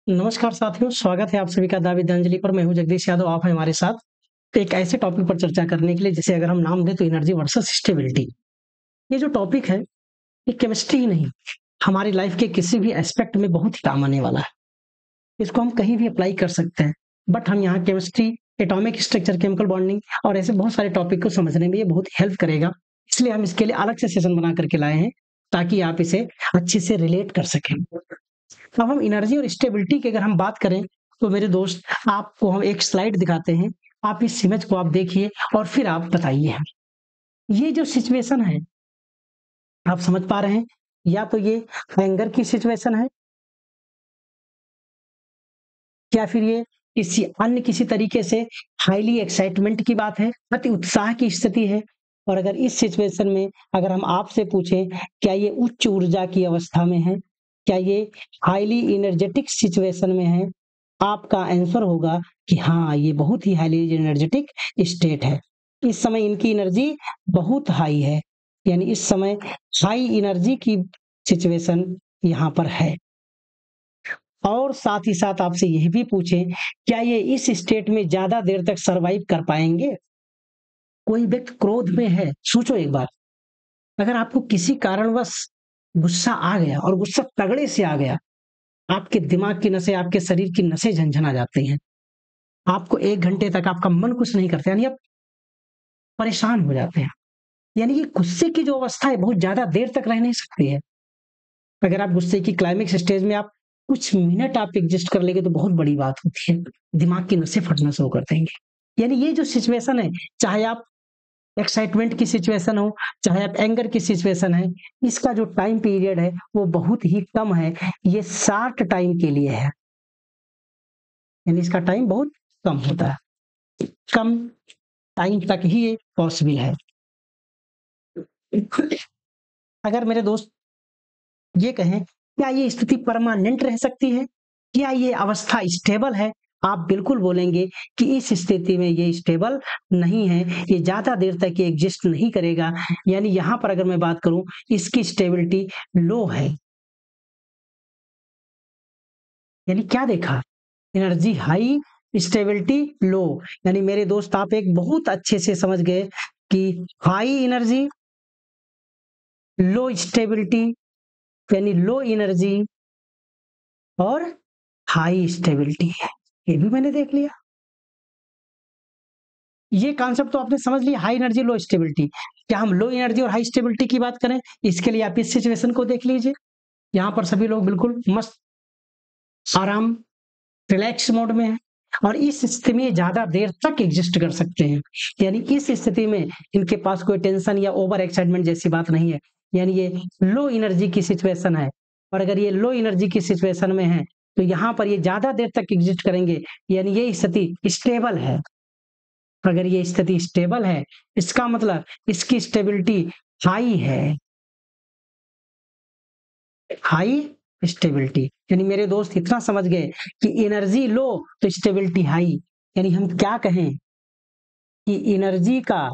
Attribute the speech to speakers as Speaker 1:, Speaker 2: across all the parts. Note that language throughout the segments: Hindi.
Speaker 1: नमस्कार साथियों, स्वागत है आप सभी का दा विद्यांजलि पर। मैं हूं जगदीश यादव, आप हैं हमारे साथ एक ऐसे टॉपिक पर चर्चा करने के लिए जिसे अगर हम नाम दें तो एनर्जी वर्सेस स्टेबिलिटी। ये जो टॉपिक है, ये केमिस्ट्री ही नहीं, हमारी लाइफ के किसी भी एस्पेक्ट में बहुत ही काम आने वाला है। इसको हम कहीं भी अप्लाई कर सकते हैं, बट हम यहाँ chemistry, atomic structure, chemical bonding और ऐसे बहुत सारे टॉपिक को समझने में ये बहुत हेल्प करेगा। इसलिए हम इसके लिए अलग से सेशन बना करके लाए हैं, ताकि आप इसे अच्छे से रिलेट कर सकें। अब हम एनर्जी और स्टेबिलिटी की अगर हम बात करें, तो मेरे दोस्त, आपको हम एक स्लाइड दिखाते हैं। आप इस इमेज को आप देखिए और फिर आप बताइए। ये जो सिचुएशन है, आप समझ पा रहे हैं? या तो ये एंगर की सिचुएशन है, या फिर ये किसी तरीके से हाईली एक्साइटमेंट की बात है, अति उत्साह की स्थिति है। और अगर इस सिचुएशन में अगर हम आपसे पूछें, क्या ये उच्च ऊर्जा की अवस्था में है, क्या ये हाईली एनर्जेटिक सिचुएशन में है, आपका आंसर होगा कि हाँ, ये बहुत ही हाईली एनर्जेटिक स्टेट है। इस समय इनकी एनर्जी बहुत हाई है, यानी इस समय हाई एनर्जी की सिचुएशन यहाँ पर है। और साथ ही साथ आपसे यह भी पूछें, क्या ये इस स्टेट में ज्यादा देर तक सरवाइव कर पाएंगे? कोई व्यक्ति क्रोध में है, सोचो एक बार, अगर आपको किसी कारणवश गुस्सा आ गया और गुस्सा तगड़े से आ गया, आपके दिमाग की नसें, आपके शरीर की नसें झनझना जाती हैं। आपको 1 घंटे तक आपका मन कुछ नहीं करता, यानी आप परेशान हो जाते हैं। यानी कि गुस्से की जो अवस्था है, बहुत ज्यादा देर तक रह नहीं सकती है। अगर आप गुस्से की क्लाइमेक्स स्टेज में आप कुछ मिनट आप एग्जिस्ट कर लेंगे तो बहुत बड़ी बात होती है। दिमाग की नसें फटना शुरू कर देंगे। यानी ये जो सिचुएशन है, चाहे आप एक्साइटमेंट की सिचुएशन हो, चाहे आप एंगर की सिचुएशन है, इसका जो टाइम पीरियड है वो बहुत ही कम है। ये शॉर्ट टाइम के लिए है, यानी इसका टाइम बहुत कम होता है। कम टाइम तक ही ये पॉसिबल है। अगर मेरे दोस्त ये कहें, क्या ये स्थिति परमानेंट रह सकती है? क्या ये अवस्था स्टेबल है? आप बिल्कुल बोलेंगे कि इस स्थिति में ये स्टेबल नहीं है, ये ज़्यादा देर तक ये एग्जिस्ट नहीं करेगा। यानी यहाँ पर अगर मैं बात करूँ, इसकी स्टेबिलिटी लो है। यानी क्या देखा? एनर्जी हाई, स्टेबिलिटी लो। यानी मेरे दोस्त, आप एक बहुत अच्छे से समझ गए कि हाई एनर्जी, लो स्टेबिलिटी, यानी लो एनर्जी और हाई स्टेबिलिटी है। ये भी मैंने देख लिया। ये कॉन्सेप्ट तो आपने समझ लिया, हाई एनर्जी लो स्टेबिलिटी। क्या हम लो एनर्जी और हाई स्टेबिलिटी की बात करें? इसके लिए आप इस सिचुएशन को देख लीजिए। यहाँ पर सभी लोग बिल्कुल मस्त, आराम, रिलैक्स मोड में है, और इस स्थिति में ज्यादा देर तक एग्जिस्ट कर सकते हैं। यानी इस स्थिति में इनके पास कोई टेंशन या ओवर एक्साइटमेंट जैसी बात नहीं है। यानी ये लो एनर्जी की सिचुएशन है, और अगर ये लो एनर्जी की सिचुएशन में है तो यहाँ पर ये ज्यादा देर तक एग्जिस्ट करेंगे। यानी ये स्थिति स्टेबल है। अगर ये स्थिति स्टेबल है, इसका मतलब इसकी स्टेबिलिटी हाई है। हाई स्टेबिलिटी, यानी मेरे दोस्त इतना समझ गए कि एनर्जी लो तो स्टेबिलिटी हाई। यानी हम क्या कहें कि एनर्जी का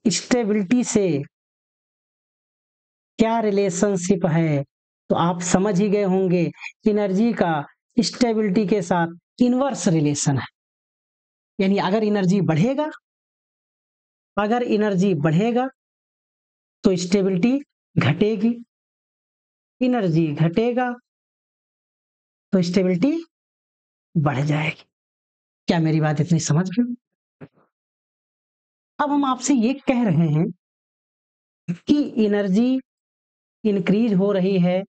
Speaker 1: स्टेबिलिटी से क्या रिलेशनशिप है, तो आप समझ ही गए होंगे। एनर्जी का स्टेबिलिटी के साथ इनवर्स रिलेशन है। यानी अगर एनर्जी बढ़ेगा तो स्टेबिलिटी घटेगी, एनर्जी घटेगा तो स्टेबिलिटी बढ़ जाएगी। क्या मेरी बात इतनी समझ गए? अब हम आपसे ये कह रहे हैं कि एनर्जी इंक्रीज हो रही है,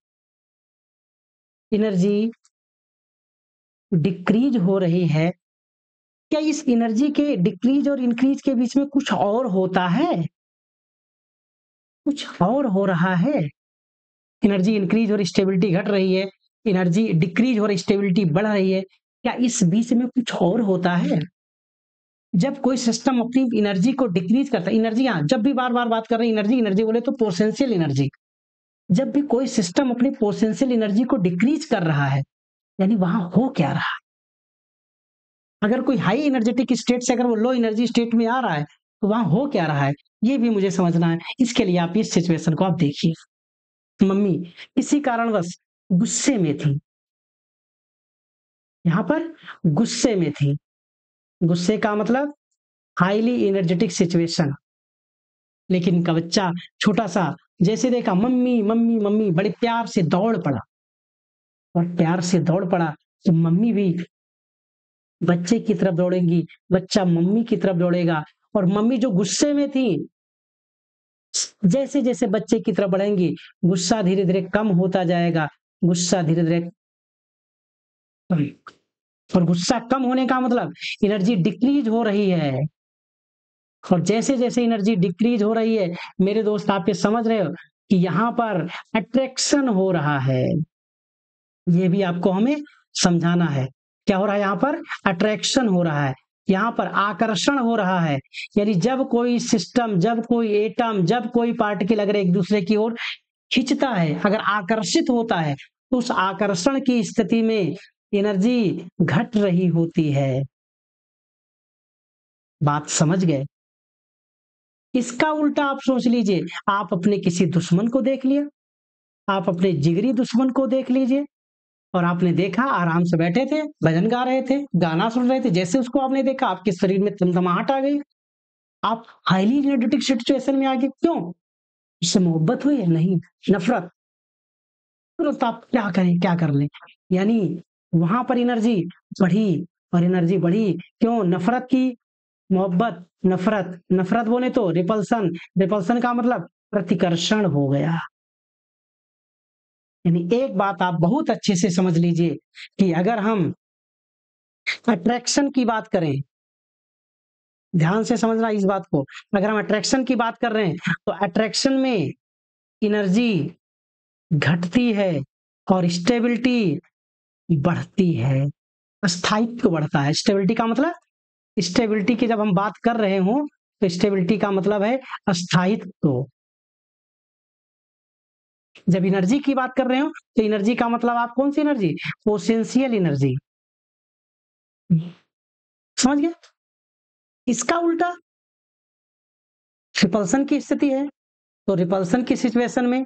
Speaker 1: एनर्जी डिक्रीज हो रही है। क्या इस एनर्जी के डिक्रीज और इंक्रीज के बीच में कुछ और होता है? कुछ और हो रहा है। एनर्जी इंक्रीज और स्टेबिलिटी घट रही है, एनर्जी डिक्रीज और स्टेबिलिटी बढ़ रही है। क्या इस बीच में कुछ और होता है? जब कोई सिस्टम अपनी एनर्जी को डिक्रीज करता है, एनर्जी, हाँ, जब भी बार बार बात कर रहे हैं एनर्जी, एनर्जी बोले तो पोटेंशियल एनर्जी। जब भी कोई सिस्टम अपनी पोटेंशियल एनर्जी को डिक्रीज कर रहा है, यानी वहां हो क्या रहा है? अगर कोई हाई एनर्जेटिक स्टेट से अगर वो लो एनर्जी स्टेट में आ रहा है, तो वहां हो क्या रहा है, ये भी मुझे समझना है। इसके लिए आप इस सिचुएशन को आप देखिए। मम्मी किसी कारणवश गुस्से में थी, यहाँ पर गुस्से में थी। गुस्से का मतलब हाईली एनर्जेटिक सिचुएशन। लेकिन इनका बच्चा छोटा सा जैसे देखा मम्मी मम्मी मम्मी, बड़े प्यार से दौड़ पड़ा, और प्यार से दौड़ पड़ा तो मम्मी भी बच्चे की तरफ दौड़ेंगी, बच्चा मम्मी की तरफ दौड़ेगा, और मम्मी जो गुस्से में थी, जैसे जैसे बच्चे की तरफ बढ़ेंगी, गुस्सा धीरे धीरे कम होता जाएगा, गुस्सा धीरे धीरे, और गुस्सा कम होने का मतलब एनर्जी डिक्रीज हो रही है। और जैसे जैसे एनर्जी डिक्रीज हो रही है मेरे दोस्त, आप ये समझ रहे हो कि यहाँ पर अट्रैक्शन हो रहा है। ये भी आपको हमें समझाना है। क्या हो रहा है यहाँ पर? अट्रैक्शन हो रहा है, यहाँ पर आकर्षण हो रहा है। यानी जब कोई सिस्टम, जब कोई एटम, जब कोई पार्टिकल अगर एक दूसरे की ओर खींचता है, अगर आकर्षित होता है, तो उस आकर्षण की स्थिति में एनर्जी घट रही होती है। बात समझ गए? इसका उल्टा आप सोच लीजिए, आप अपने किसी दुश्मन को देख लिया, आप अपने जिगरी दुश्मन को देख लीजिए, और आपने देखा आराम से बैठे थे, भजन गा रहे थे, गाना सुन रहे थे, जैसे उसको आपने देखा आपके शरीर में तमतमाहट आ गई, आप हाईली एनर्जेटिक सिचुएशन में आ गए। क्यों? उससे मोहब्बत हुई है? नहीं, नफरत। तो आप क्या करें, क्या कर लें? यानी वहां पर एनर्जी बढ़ी, और एनर्जी बढ़ी क्यों? नफरत की मोहब्बत, नफरत, नफरत बोले तो रिपल्सन, रिपल्सन का मतलब प्रतिकर्षण हो गया। यानी एक बात आप बहुत अच्छे से समझ लीजिए कि अगर हम अट्रैक्शन की बात करें, ध्यान से समझना इस बात को, अगर हम अट्रैक्शन की बात कर रहे हैं तो अट्रैक्शन में एनर्जी घटती है और स्टेबिलिटी बढ़ती है, स्थायित्व बढ़ता है। स्टेबिलिटी का मतलब, स्टेबिलिटी की जब हम बात कर रहे हो तो स्टेबिलिटी का मतलब है स्थायित्व। जब एनर्जी की बात कर रहे हो तो एनर्जी का मतलब आप कौन सी एनर्जी? Potential energy. समझ गए? इसका उल्टा रिपल्सन की स्थिति है, तो रिपल्सन की सिचुएशन में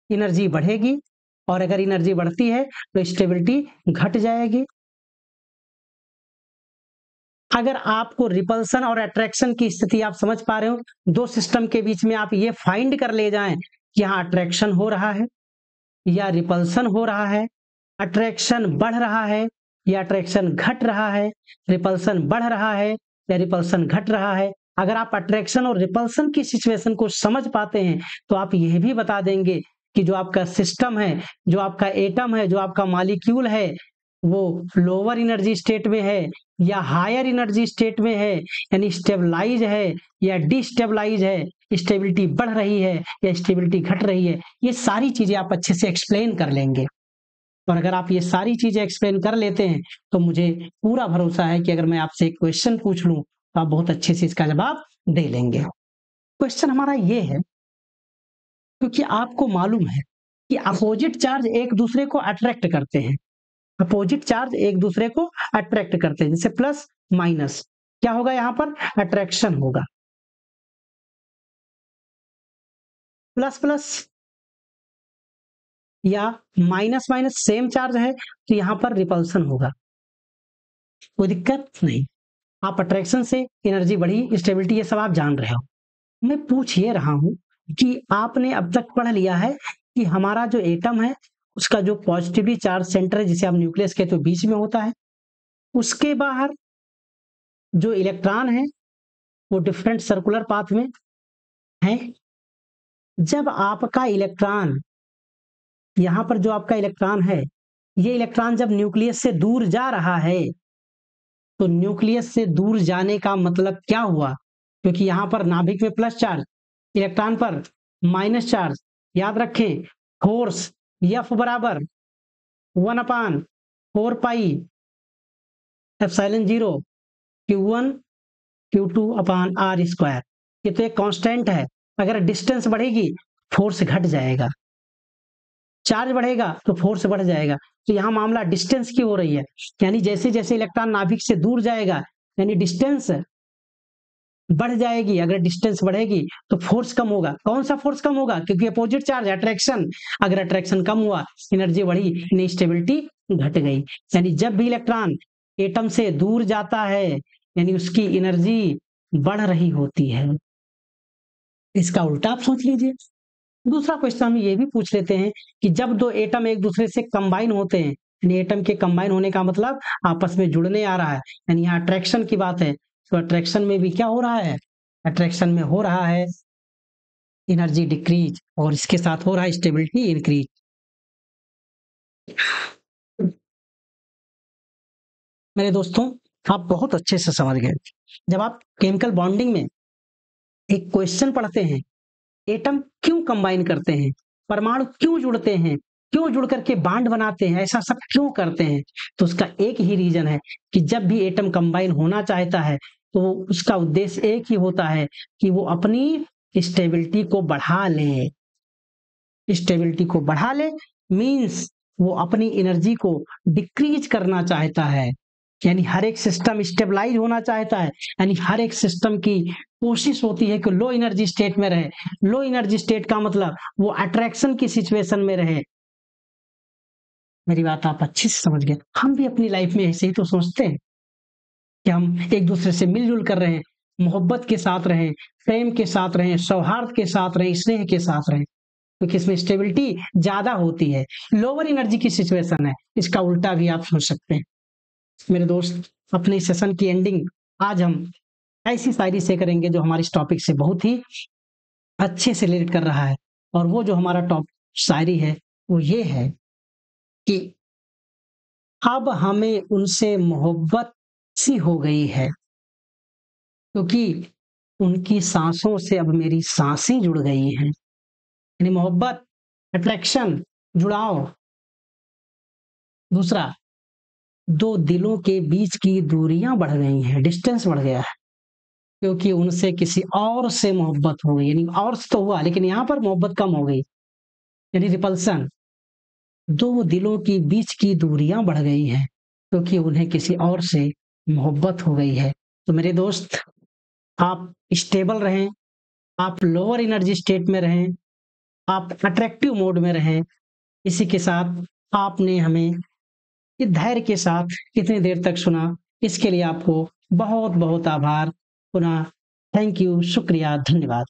Speaker 1: एनर्जी बढ़ेगी, और अगर एनर्जी बढ़ती है तो स्टेबिलिटी घट जाएगी। अगर आपको रिपल्सन और अट्रैक्शन की स्थिति आप समझ पा रहे हो, दो सिस्टम के बीच में आप ये फाइंड कर ले जाएं कि यहाँ अट्रैक्शन हो रहा है या रिपल्सन हो रहा है, अट्रैक्शन बढ़ रहा है या अट्रैक्शन घट रहा है, रिपल्सन बढ़ रहा है या रिपल्सन घट रहा है। अगर आप अट्रैक्शन और रिपल्सन की सिचुएशन को समझ पाते हैं तो आप यह भी बता देंगे कि जो आपका सिस्टम है, जो आपका एटम है, जो आपका मॉलिक्यूल है, वो लोअर एनर्जी स्टेट में है या हायर एनर्जी स्टेट में है, यानी स्टेबलाइज है या डिस्टेबलाइज है, स्टेबिलिटी बढ़ रही है या स्टेबिलिटी घट रही है। ये सारी चीजें आप अच्छे से एक्सप्लेन कर लेंगे, और अगर आप ये सारी चीजें एक्सप्लेन कर लेते हैं तो मुझे पूरा भरोसा है कि अगर मैं आपसे एक क्वेश्चन पूछ लूं तो आप बहुत अच्छे से इसका जवाब दे लेंगे। क्वेश्चन हमारा ये है, क्योंकि आपको मालूम है कि अपोजिट चार्ज एक दूसरे को अट्रैक्ट करते हैं, अपोजिट चार्ज एक दूसरे को अट्रैक्ट करते हैं, जैसे प्लस माइनस, क्या होगा यहाँ पर? अट्रैक्शन होगा। प्लस प्लस या माइनस माइनस सेम चार्ज है तो यहाँ पर रिपल्सन होगा, कोई दिक्कत नहीं। आप अट्रैक्शन से एनर्जी बढ़ी, स्टेबिलिटी, ये सब आप जान रहे हो। मैं पूछ ये रहा हूं कि आपने अब तक पढ़ लिया है कि हमारा जो एटम है उसका जो पॉजिटिवली चार्ज सेंटर है, जिसे हम न्यूक्लियस कहते हैं, बीच में होता है, उसके बाहर जो इलेक्ट्रॉन है वो डिफरेंट सर्कुलर पाथ में है। जब आपका इलेक्ट्रॉन, यहाँ पर जो आपका इलेक्ट्रॉन है, ये इलेक्ट्रॉन जब न्यूक्लियस से दूर जा रहा है, तो न्यूक्लियस से दूर जाने का मतलब क्या हुआ? क्योंकि यहाँ पर नाभिक में प्लस चार्ज, इलेक्ट्रॉन पर माइनस चार्ज, याद रखें फोर्स F बराबर 1/4 पाई एप्सिलॉन 0 Q1 Q2 अपान R स्क्वायर। ये तो एक कांस्टेंट है, अगर डिस्टेंस बढ़ेगी फोर्स घट जाएगा, चार्ज बढ़ेगा तो फोर्स बढ़ जाएगा। तो यहाँ मामला डिस्टेंस की हो रही है, यानी जैसे जैसे इलेक्ट्रॉन नाभिक से दूर जाएगा, यानी डिस्टेंस बढ़ जाएगी, अगर डिस्टेंस बढ़ेगी तो फोर्स कम होगा। कौन सा फोर्स कम होगा? क्योंकि अपोजिट चार्ज है, अट्रैक्शन। अगर अट्रैक्शन कम हुआ, एनर्जी बढ़ी, इनस्टेबिलिटी घट गई। यानी जब भी इलेक्ट्रॉन एटम से दूर जाता है, यानी उसकी एनर्जी बढ़ रही होती है। इसका उल्टा आप सोच लीजिए। दूसरा क्वेश्चन हम ये भी पूछ लेते हैं कि जब दो एटम एक दूसरे से कंबाइन होते हैं, यानी एटम के कंबाइन होने का मतलब आपस में जुड़ने आ रहा है, यानी यहाँ अट्रैक्शन की बात है, तो अट्रैक्शन में भी क्या हो रहा है? अट्रैक्शन में हो रहा है एनर्जी डिक्रीज, और इसके साथ हो रहा है स्टेबिलिटी इंक्रीज। मेरे दोस्तों, आप बहुत अच्छे से समझ गए। जब आप केमिकल बॉन्डिंग में एक क्वेश्चन पढ़ते हैं, एटम क्यों कंबाइन करते हैं, परमाणु क्यों जुड़ते हैं, क्यों जुड़ करके बांड बनाते हैं, ऐसा सब क्यों करते हैं, तो उसका एक ही रीजन है कि जब भी एटम कंबाइन होना चाहता है तो उसका उद्देश्य एक ही होता है कि वो अपनी स्टेबिलिटी को बढ़ा ले। स्टेबिलिटी को बढ़ा ले मींस वो अपनी एनर्जी को डिक्रीज करना चाहता है, यानी हर एक सिस्टम स्टेबलाइज होना चाहता है, यानी हर एक सिस्टम की कोशिश होती है कि लो एनर्जी स्टेट में रहे। लो एनर्जी स्टेट का मतलब वो अट्रैक्शन की सिचुएशन में रहे। मेरी बात आप अच्छे से समझ गए। हम भी अपनी लाइफ में ऐसे ही तो सोचते हैं कि हम एक दूसरे से मिलजुल कर रहे, मोहब्बत के साथ रहें, प्रेम के साथ रहें, सौहार्द के साथ रहें, स्नेह के साथ रहें, क्योंकि इसमें स्टेबिलिटी ज्यादा होती है। लोअर एनर्जी की सिचुएशन है, इसका उल्टा भी आप सोच सकते हैं। मेरे दोस्त, अपने सेशन की एंडिंग आज हम ऐसी शायरी से करेंगे जो हमारे इस टॉपिक से बहुत ही अच्छे से रिलेट कर रहा है। और वो जो हमारा टॉप शायरी है वो ये है कि अब हमें उनसे मोहब्बत सी हो गई है, क्योंकि उनकी सांसों से अब मेरी सांसें जुड़ गई हैं। यानी मोहब्बत, अट्रैक्शन, जुड़ाव। दूसरा, दो दिलों के बीच की दूरियां बढ़ गई हैं, डिस्टेंस बढ़ गया है, क्योंकि उनसे किसी और से मोहब्बत हो गई। यानी और से तो हुआ, लेकिन यहाँ पर मोहब्बत कम हो गई, यानी रिपल्सन। दो दिलों के बीच की दूरियां बढ़ गई हैं, क्योंकि उन्हें किसी और से मोहब्बत हो गई है। तो मेरे दोस्त, आप स्टेबल रहें, आप लोअर एनर्जी स्टेट में रहें, आप अट्रैक्टिव मोड में रहें। इसी के साथ आपने हमें इस धैर्य के साथ कितनी देर तक सुना, इसके लिए आपको बहुत बहुत आभार। पुनः थैंक यू, शुक्रिया, धन्यवाद।